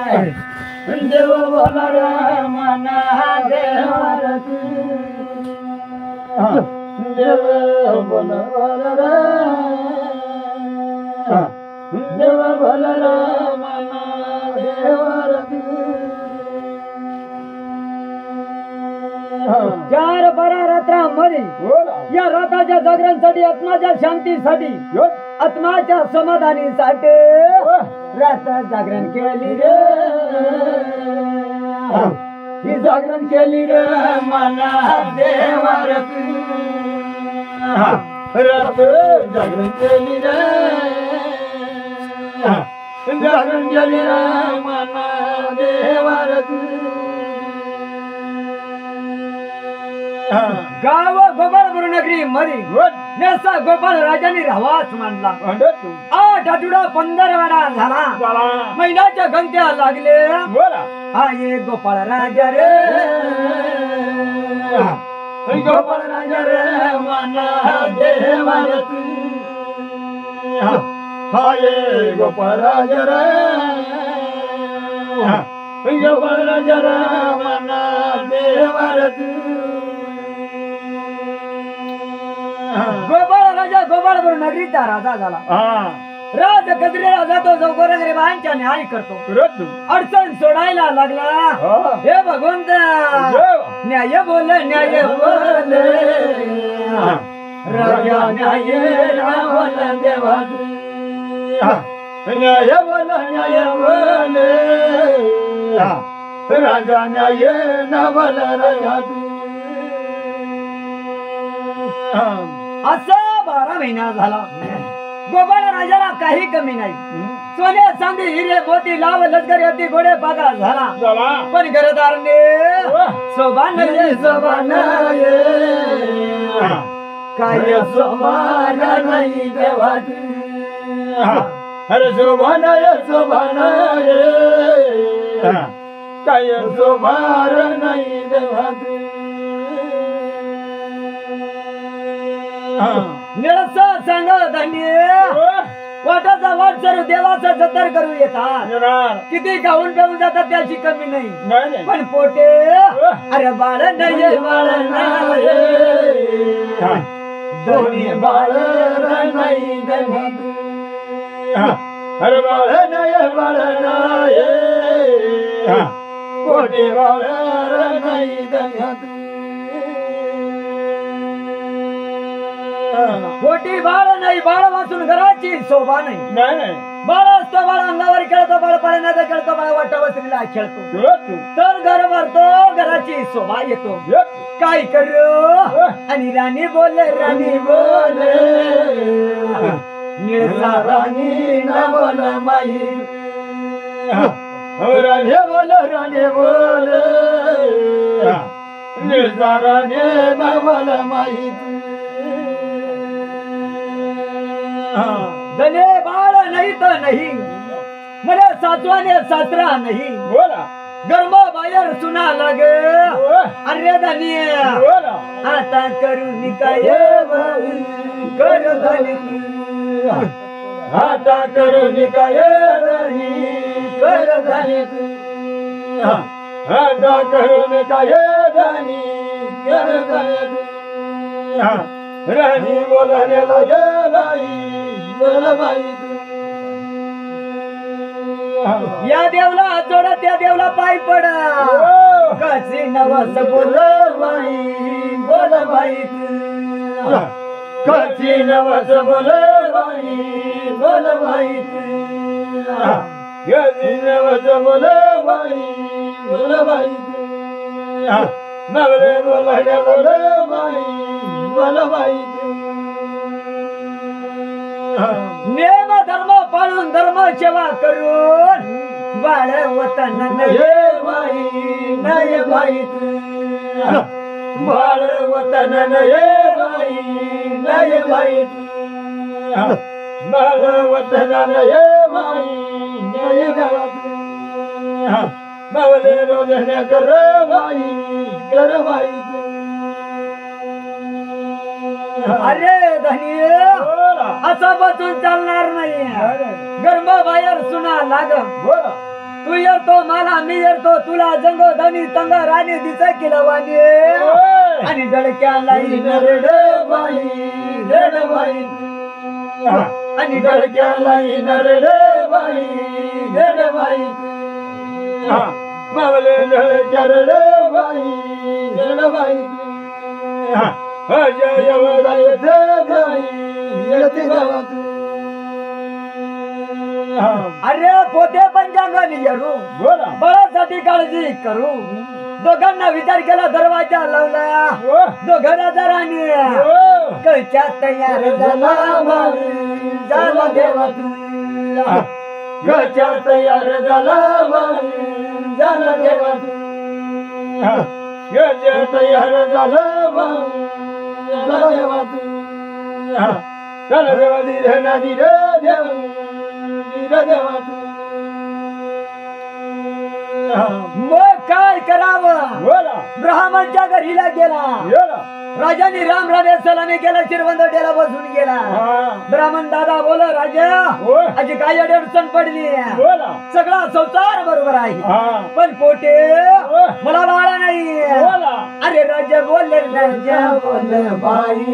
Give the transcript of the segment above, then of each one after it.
देव बोला रे मना देवर देव बोला रे देव बोला रे मना देवर चार बारा रात्रांमध्ये या राताच्या जागरणसाठी आत्माच्या शांतीसाठी आत्माच्या समाधानीसाठी रात जागरण केली रे ही जागरण केली रे मना देवर रात जागरण केली रे जागरण केली रे मना देवर गाव गोपाळपूर नगरी मध्ये नेसा गोपाळ राजांनी राहावास मांडला 8 आठवडा 15 वाडा झाला महिन्याच्या गंत्या लागले हा ये गोपाळ राजा रे गोपाळ राजा रे मना देवर हा ये गोपाळ राजा रे गोपाळ राजा रे मना देवर गोपाळ राजा गोपाळपूर नगरीचा राजा झाला राज गजरे राजा तो जो गोरगरिबांचा न्याय करतो अडचण सोडायला लागला हे भगवंत न्याय बोल राजा न्याय बोल देवा न्याय बोल राजा न्याय न बोल राजा असा 12 महिना झाला गोपाळ राजाला काही कमी नाही सोने चांदी हिरे मोती लाव लष्करी अति घोडे पागा झाला पण घरदारने शोभा नाही काय सोमान नाही देवाची अरे शोभान काय सोमार नाही देवाची निळसा सांग धन्य वाटाचा वाट सर देवाचा जतर करू येतात किती गाऊन पेऊन जातात त्याची कमी नाही पण पोटे अरे बाळ नाही दोन्ही बाळ नाही अरे बाळ नाही पोटे बाळ नाही पोटी बाळ नाही बाळ वाचून घराची शोभा नाही बाळ असतो बाळ अंगावर खेळतो बाळ पाळण्याचा खेळतो बाळ वाटा वस्त्रीला खेळतो तर घर भरतो घराची शोभा येतो काय करू आणि राणी बोल निळसा राणी न बोल माई राणे बोल निळसा राणी न बोल माई धने बाळ नाही तर नाही मला सासवाने सासरा नाही गर्भ बाहेर सुना लागे अरे धनी आता करू काय कर धनी आता करू काय कर धनी आता करू काय धनी कर धनी राणी बोलायला या देवला जोड त्या देवला पाय पड कशी नवस बोल बाई कशी नवस बोल बाई नवस बोल बाई नवरे बोलायला बाई नेम धर्म पाळून धर्म सेवा करून बाळ वतन नये बाई बाळ वतन नये बाई बाळ वतन नये बावले रोजने कर बाई अरे धनी असं बसून चालणार नाही गर्भ बाहेर सुना लाग तू येतो मला मी येतो तुला जंग धनी तंग राणी दिस किलवानी आणि डळक्याला रडबाई रडबाई आणि डळक्याला रडबाई रडबाई मावले डळक्या रडबाई रडबाई जय वडाय जय येते गावात अरे पोते पंचांगाने येरू बळासाठी काळजी करू दोघांना विचार केला दरवाजा लावला दोघं राजाराणी कळच्या तयार झाला देवा तुला कळच्या तयार झाला देवा तुला तयार झाला देवा तुला चल देवा धीरे ना धीरे मग काय करावं ब्राह्मणच्या घरीला गेला राजाने राम रामे सलामी केला चिरवंदोट्याला बसून गेला ब्राह्मण दादा बोल राजा अशी काय अडचण पडली सगळा संसार बरोबर आहे पण पोटे मला बाळा नाही अरे राजा बोलले राजा बोल बाई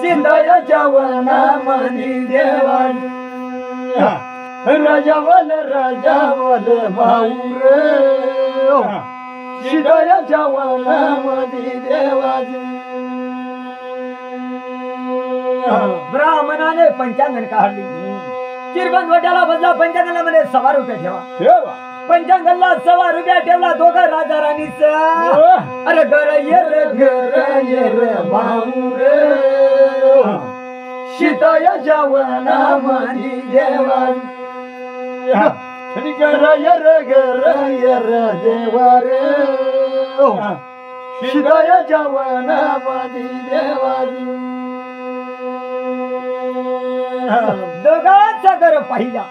सिंधयाच्या वनामधी देवानी राजा बोल भाऊ रे सिंधयाच्या वनामधी देवानी ब्राह्मणाने पंचांगण काढली चिरबंदवट्याला बदला पंचांगणला मध्ये 6 रुपये ठेवा पंचांगणला 6 रुपये ठेवला दोघं राजा राणीच अरे घर ये भाऊ रे सीतायाच्या वनामधी देवानी घर ये देवा रे सीतायाच्या वनामधी देवानी दोघांचा घर पाहिला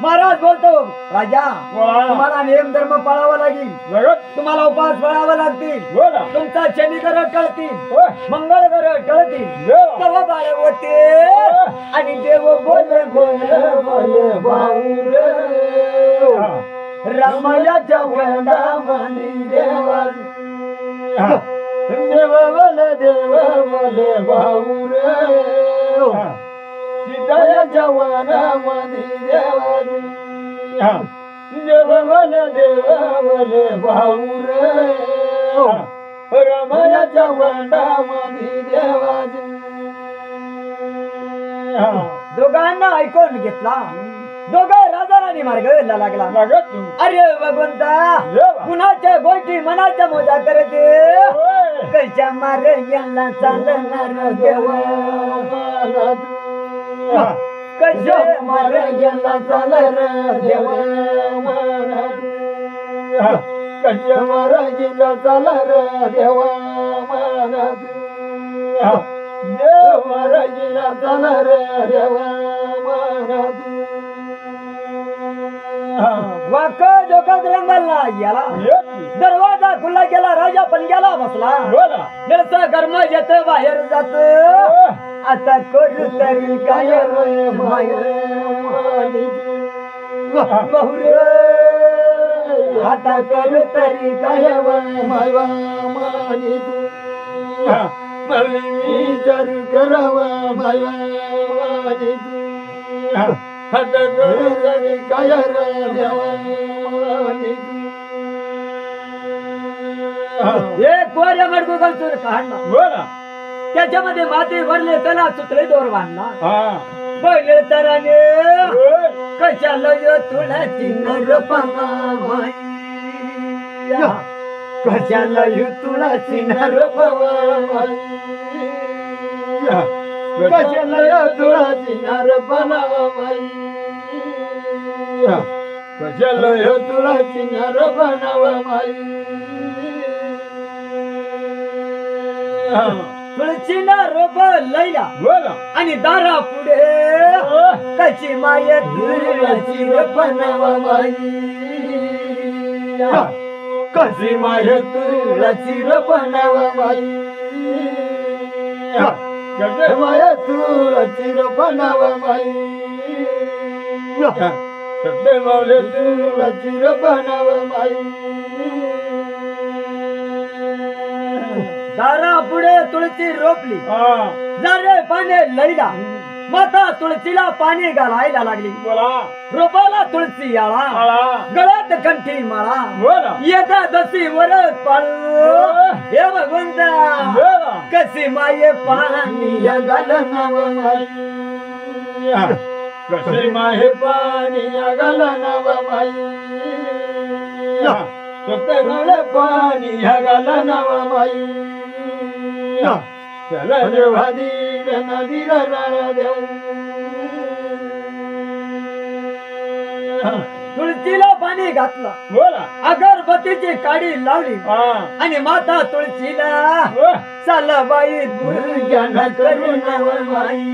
महाराज बोलतो राजा तुम्हाला नियम धर्म पाळावा लागेल तुम्हाला उपास पाळावा लागतील तुमचा शनी घर टळतील मंगळ घर टळतील तेव्हा बाळ होते आणि देव बोल बोल भाऊ रामायाच्या वनामधी देवानी देव बोल भाऊ रे सीतायाच्या वनामधी देवानी देव बोल भाऊ रे रामायाच्या वनामधी देवानी दोघांना ऐकून घेतला दोघं राजा राणी मार्गाला लागला अरे भगवंता कुणाच्या गोष्टी मनाच्या मोजा करते कशा मारे यांना चालणार देवा कशा मारे यांना चालणार देवा कशा मारे यांना चालणार देवा देव महाराजीला चालणार देवा वाक डोक्यात रंगला याला दरवाजा खुला केला राजा पण गेला बसला गरम येत बाहेर जात आता करू तरी काय आता करू तरी काय विचार करावा काय एक कोऱ्या मडकू घालतो काढला त्याच्यामध्ये माती भरले त्याला सुत्रे दोर बांधला पहिले तराने कशाला तुला चिन्ह पामाई कशाला तुला चिन्ह पामाई कशाला तुला चिन्ह बनावाई कशाला तुला चिन्ह बनावाई तुळशीना रोप लैला आणि दारा पुढे कशी माय तुळशी बनवाई कशी माय तुळशी बनवाई माय तुळशी बनवाई सत्य मावले तुला चिर बनाव माई दारा पुढे तुळशी रोपली झाडे पाने लईला माता तुळशीला पाणी घालायला लागली बोला रोपाला तुळशी आळा गळ्यात कंठी माळा बोला येता दसी वरच पाळू हे भगवंता कशी माये पाणी घालनाव माई कसे माहे पाणी घालनाव माई सत्य मावले पाणी घालनाव माई चला देवादी नदीर देऊ तुळशीला पाणी घातलं बोला अगरबत्तीची काडी लावली आणि माता तुळशीला चालबाई गुरुजन करून माई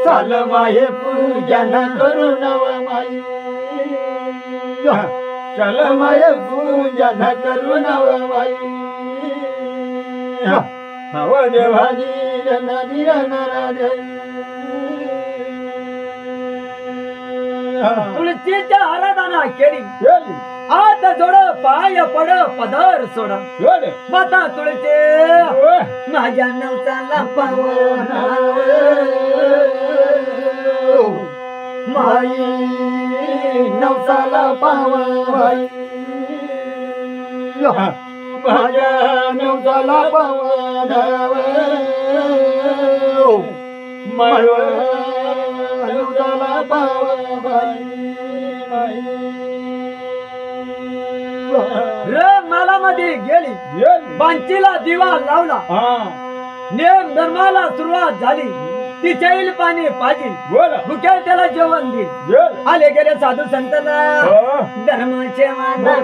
चालबाई पूजन करून माई चालबाई पूजन करून माई हव देवादी नदीर तुळशीच्या आराधना केली हात जोड पाय पड पदर सोड माता तुळशी माझ्या नवसाला पावन माई नवसाला पावन माझ्या नवसाला पावन माय नवसाला पावन मला मध्ये गेली बांचीला दिवा लावला नेम धर्माला सुरुवात झाली तिच्या येईल पाणी पाजील भुक्या त्याला जेवण देईल आले गेले साधू संतांना धर्माचे माना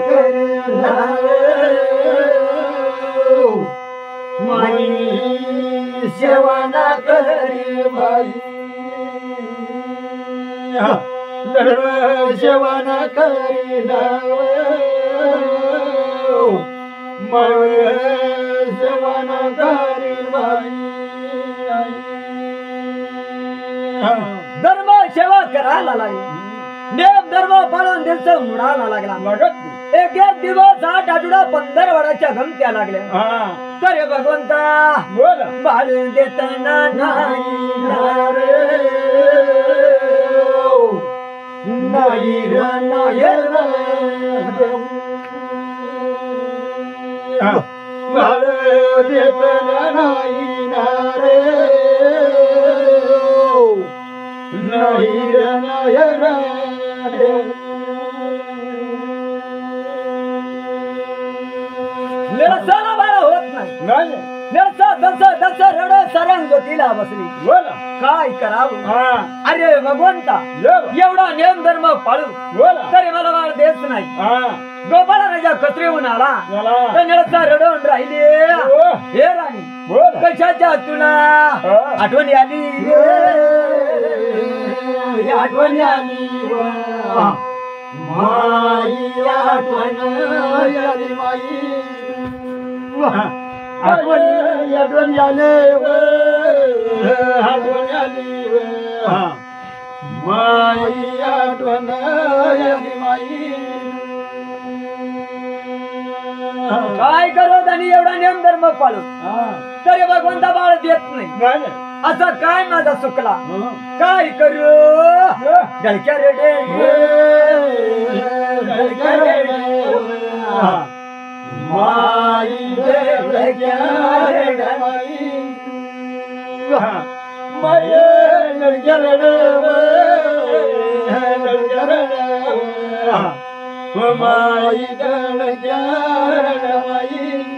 माई सेवना करी बाई धर्म सेवना करी माई सेवना करी बाई धर्म सेवा करायला लागली नेम धर्म पाळून दिवस मुडायला लागला एक एक दिवस 8 आठवडा 15 वडाच्या गमत्या लागल्या तर भगवंता बाळ देताना नाही बाळ देताना नाही निरसाला बाळा होत नाही निरसा दस रड सरंगतीला बसली काय करावं अरे भगवंता एवढा नियम धर्म पाळू तरी मला बाळ देत नाही गोपाळा राजा कचरेहून आला तर निरसा रडवून राहिले हे राणी कशाच्या तुला आठवणी आली आठवणी आली माई आठवण आली माई आठवणी आले आठवणी आली माई आठवण आली माई काय करू आणि एवढा नियम धर्म पाळू तरी भगवंता बाळ देत नाही असं काय माझा चुकला काय करू ढळक्या रेडे माई ढळक्या रेडे माई ढळक्या रेडे माई ढळक्या रेडे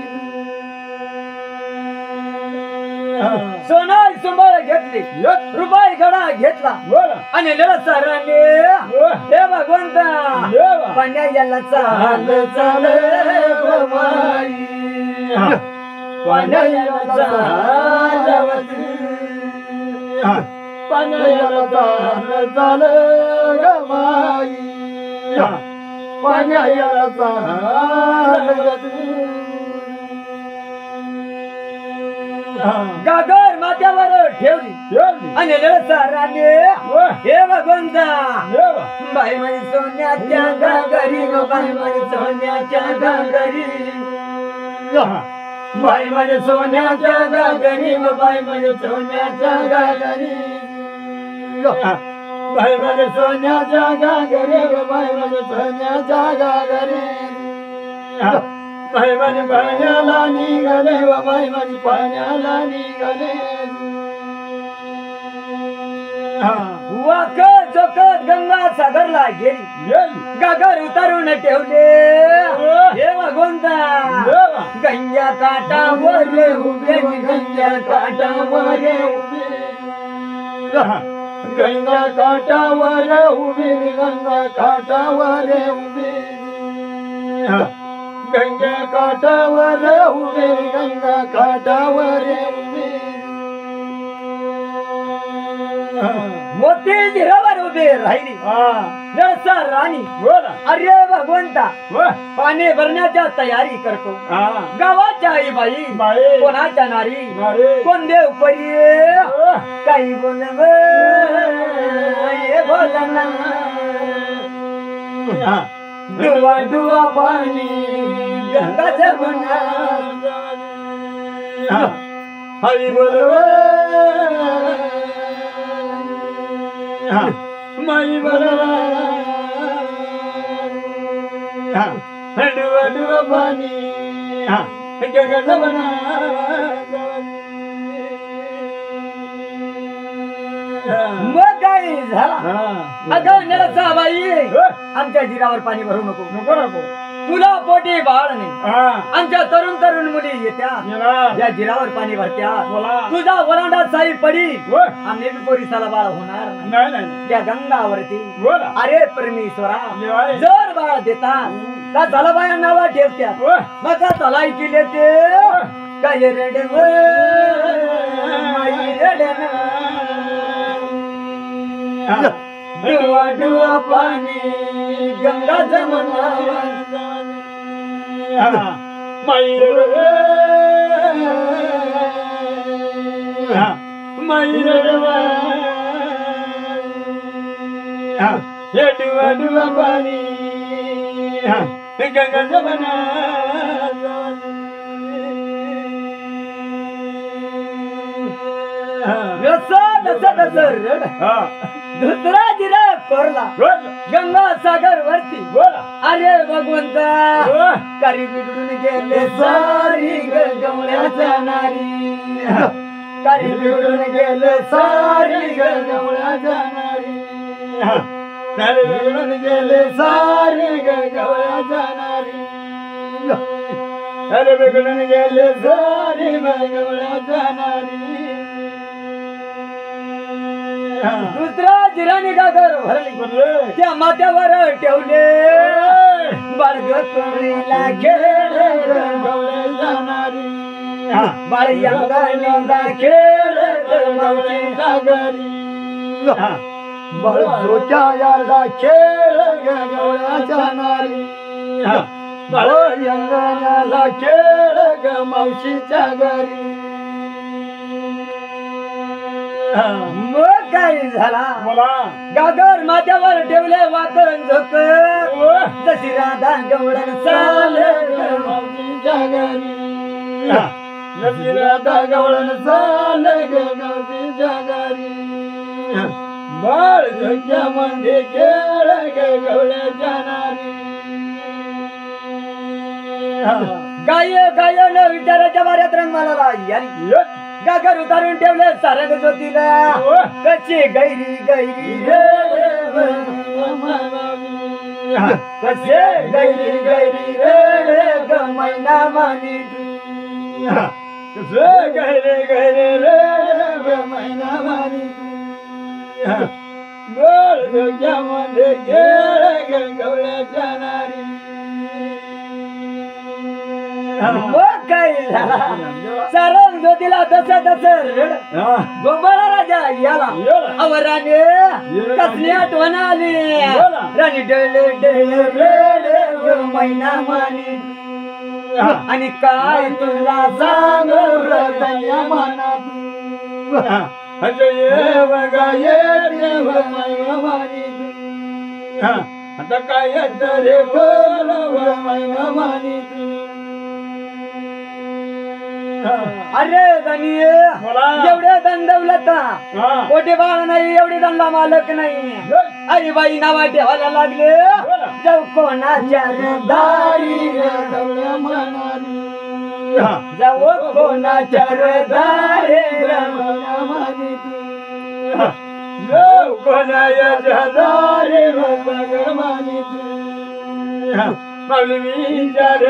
सोना सुंबळ घेतली रुपये घडा घेतला आणि निरसाराने हे भगवंता पाण्या याला चाल चाल माई पाण्या याला चाल पाण्या याला चाल चाल माई पाण्या याला चाल गागर माथ्यावर ठेवली आणि साराने हे भगवंता बाई माझी सोन्याच्या गागरी ग बाई माझी सोन्याच्या गागरी बाई माझ्या सोन्याच्या गागरी ग बाई माझ्या सोन्याच्या गागरी बाई माझ्या सोन्याच्या गागरी ग बाई माझ्या सोन्याच्या गागरी बाई माझ्या पाण्याला निघाले व बाई माझी पाण्याला निघाले वाकत जोकत गंगा सागरला गेली गागर उतारून ठेवले हे भगवंता गंगा काठावर उभे गंगा काठावर उभे गंगा काठावर उभे गंगा काठावर उभे गंगा काठावर उभे गंगा काठावर उभे मोती जिरावर उभे राहिली नळसा राणी अरे भगवंता पाणी भरण्याच्या तयारी करतो गावाच्या आई बाई कोणाच्या नारी कोण देव परी काही बोल बोलना दुवा दुवा पाणी गंगाचं म्हणा हरी बोल माई बरोबर दुवा दुवा पाणी गंगाचं म्हणा मग काय झाला अगं नरसा बाई आमच्या जिरावर पाणी भरू नको नको नको तुला पोटी बाळ नाही आमच्या तरुण तरुण मुली येत्या या जिरावर पाणी भरत्या तुझा वरांडा साई पडी आम्ही पोरीसाला बाळ होणार नाही त्या गंगावरती अरे परमेश्वरा जर बाळ देतात का झाला बाया नावा ठेवत्या मग का तलाई केले ते काय रेडे दुवा दुवा पाणी गंगा जमुना मैर मैर हे दुवा दुवा पाणी गंगा जमुना दुसरा जिरा कोरला गंगा सागर वरती अरे भगवंता कारी बिघडून गेले सारी गवळ्याच्या नारी कारी बिघडून गेले सारी गवळ्याच्या नारी कारी बिघडून गेले सारी गवळ्याच्या नारी कारी बिघडून गेले सारी गवळ्याच्या नारी दुसरा जिराने गागर भरली त्या माथ्यावर ठेवले बाळग कोणीला खेळ गवळे जाणारी बाळ यंगाला खेळ गवळे सागरी बाळ जोच्याला खेळ गवळ्या जाणारी बाळ यंगाला खेळ मावशीच्या घरी मग काय झाला गागर माथ्यावर ठेवले वाकण झोक जशी राधा गवळण चाल मावशीच्या घरी जशी राधा गवळण चाल मावशीच्या घरी बाळ झोक्यामध्ये खेळ गवळ्याच्या नारी गाय गाय न विचाराच्या वाऱ्यात रंगमाला यारी गागर उतारून ठेवले सारंग ज्योतीला कशी गैरी गैरी रे कसे गैरी गैरी रे ग मैना मानी कसे गैरे गैरे रे मैना मानी गोळ जोग्यामध्ये खेळ गवळ्याच्या नारी मग काय झाला सारंग ज्योतीला तस रड गोंबळा राजा याला अवराने कसली आठवण आली राणी डळे डळे रड मैना मानी आणि काय तुला सांगू हृदय मनात आता काय तरी अरे धनिये एवढे दंडवलता कोठे बाळ नाही एवढे दंडा मालक नाही आई बाई नावा ठेवायला लागले जाऊ कोणाच्या दारी जाऊ कोणाच्या दारे कोणाच्या दारे माऊली मी जर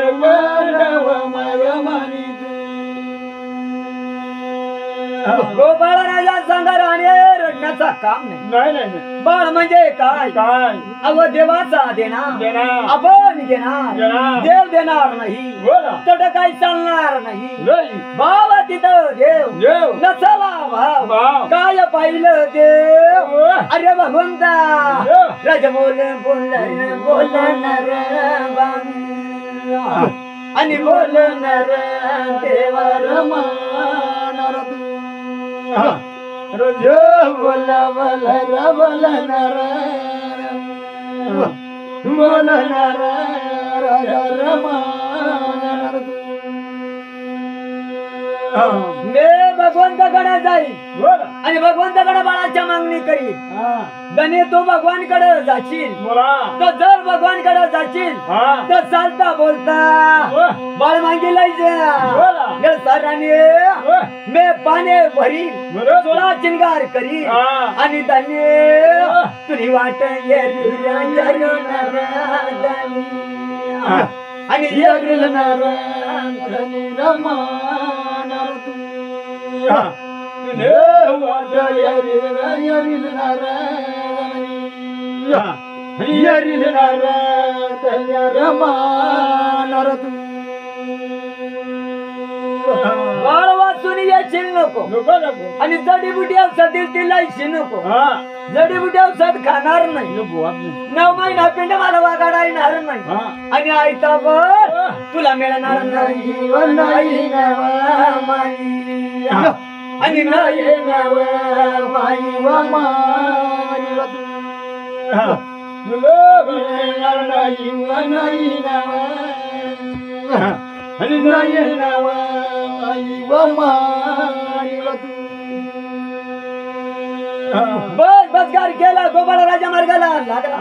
गोपाळ राजा संगार आणि रडण्याचा काम नाही बाळ म्हणजे काय काय अव देवाचा देणार देणार. आपण घेणार देणार. देव देणार नाही बोला. तट काही चालणार नाही नाही. भाव तिथं देव देव. नसला भाव भाव. काय पाहिलं देव ओय. अरे भगवंता देव. राज बोलणार आणि बोलणार देवर मानणार रोज बोलणार मी भगवंताकडे जाईल आणि भगवंताकडे बाळाच्या मागणी करील गणे तू भगवानकडे जाशील तर जर भगवानकडे जाशील तर चालता बोलता बाळ मागे लय सरांनी मी पाने भरील सोळा चिंगार करील आणि धान्य तुझी वाट आणि बाळ वाचून येशील नको आणि जडीबुटी औषध दिल ती लायशी नको जडीबुटी औषध खाणार नाही 9 महिना पिंड मला वागाडा येणार नाही आणि आयता वर तुला मिळणार नाही आणि नाही बस बसगार केला गोपाळ राजा मार्गाला लागला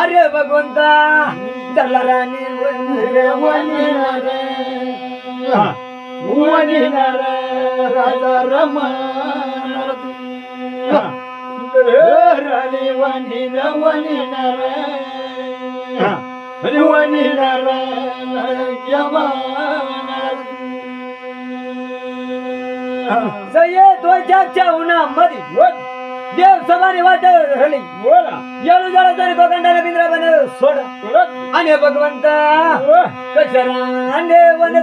अरे भगवंता धरला राणी राजा रमणार राणी त्वचाच्या उन्हामध्ये देव सभाने वाट रली येळू जळ जरी कोकंडाला बिंद्रा बन सोड आणि भगवंता कशराने वन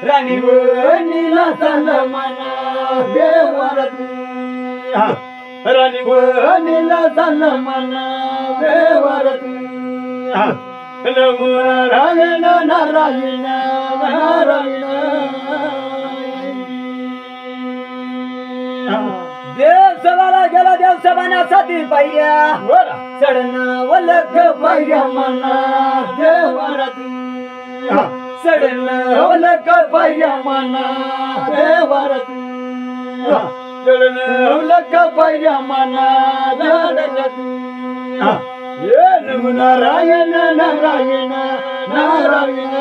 राणी नीला मना देवर राणी नीला मना देवर नारायण नारायण नारायण देव सभाला गेला देव सभाण्यासाठी पाहिल्या चढना वलक पाहिल्या मना देवरात चढना वलक पाहिल्या मना देवरात चढना वलक पाहिल्या मना देवरात नारायण नारायण नारायण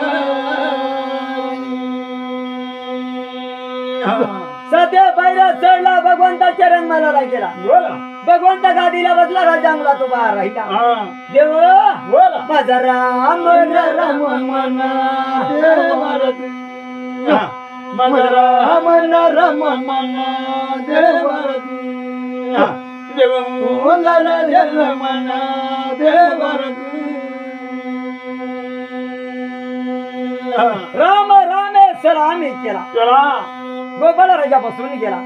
सध्या पायऱ्या चढला भगवंताच्या रंगमाला गेला भगवंता गादीला बसला राजांगला तो बाहेर राहिला देव माझा राम राम मना माझा राम राम मना देवरती देव मना देवरती राम रामेश्वर आम्ही केला गोपाळ राजा बसून गेला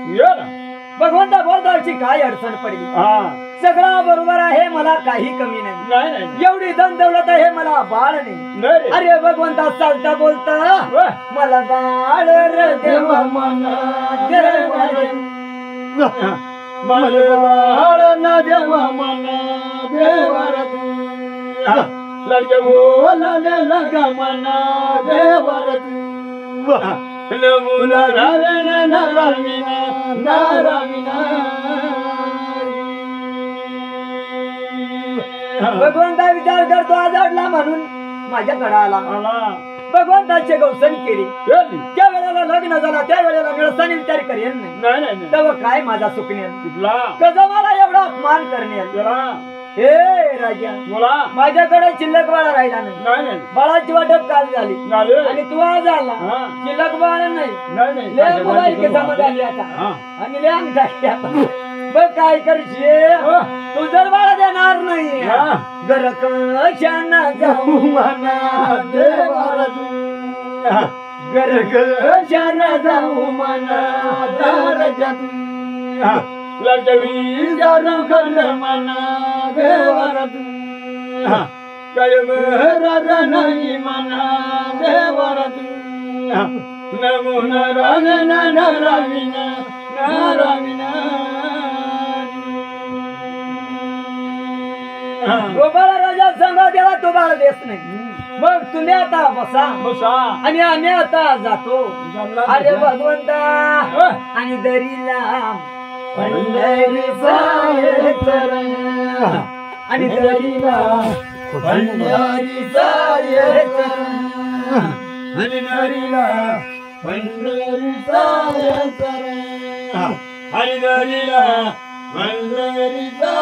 भगवंता बोलतो अशी काय अडचण पडली सगळं बरोबर आहे मला काही कमी नाही एवढी धन दौलत आहे मला बाळ नाही अरे भगवंता चालता बोलता मला बाळ रे देवा मना देवा रे मला बाळ ना देवा मना देवा रे लगे बोलाने लगा मना देवा रे नमुना राविना नाराविना नाराविना भगवंता विचार करतो आजाडला म्हणून माझ्याकडे आला भगवंताचे गौसन केली ज्या वेळेला लग्न झाला त्या वेळेला मिळसाने विचार करेन नाही तेव्हा काय माझा सुकण्या कसा मला एवढा अपमान करण्यात हे राजा माझ्याकडे शिल्लक बाळा राहिला नाही बाळाची वाटप काल झाली आणि तू आज आला शिल्लक बाळ नाही मोबाईल केसामध्ये आली आता आणि लॅंग टाकली आता बघ काय करशील तू जर बाळा देणार नाही गरक शाना जाऊ मना देवाला गरक शाना जाऊ मना दारजा लटवी जारू कर मना देवाला काय मेहरा नाही मना देवाला नमुना राविना नाराविना नाराविना गोपाळ राजा सांगा देवा तो बाळ देत नाही मग तुम्ही आता बसा आणि आम्ही आता जातो अरे भगवंता आणि दरीला पंढरीचा आणि दरीला पंढरीचा आणि नरीला पंढरीचा आणि नरीला पंढरीचा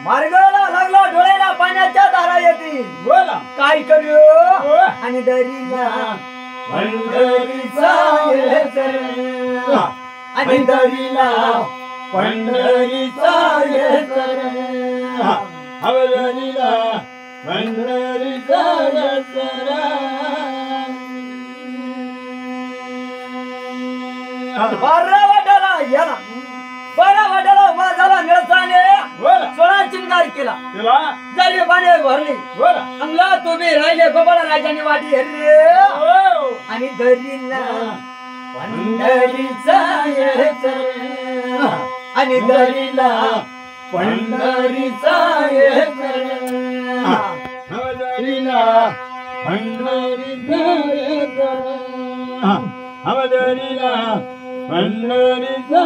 मार्गाला लागला डोळ्याला पाण्याच्या धारा येतील बोला काय करू आणि दरीला पंढरीचा आणि दरीला पंढरीचा अवदरीला पंढरीचा बारा वाटाला याला बारा वाटाला उभा झाला निळसाने सोळा चिंगार केला जरी पाणी भरली अंगला तुम्ही राहिले गोपाळ राजाने वाटी हरले आणि दरीला पंढरीचा आणि दरीला पंढरीचा अवदरीला पंढरीचा अवदरीला पंढरीचा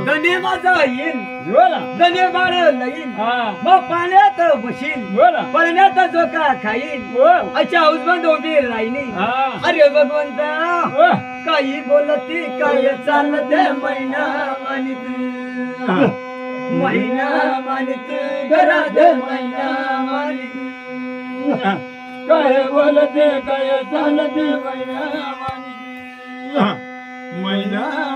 धने माझा येईन धने बाळ लईन मग पाण्यात बशीन पळण्यात जो का खाईन अशा हौसबंद उभी राहिली अरे भगवंता काही बोलती काय चालते महिना मानित महिना मानित घरात महिना मानित काय बोलते काय चालते महिना मानित महिना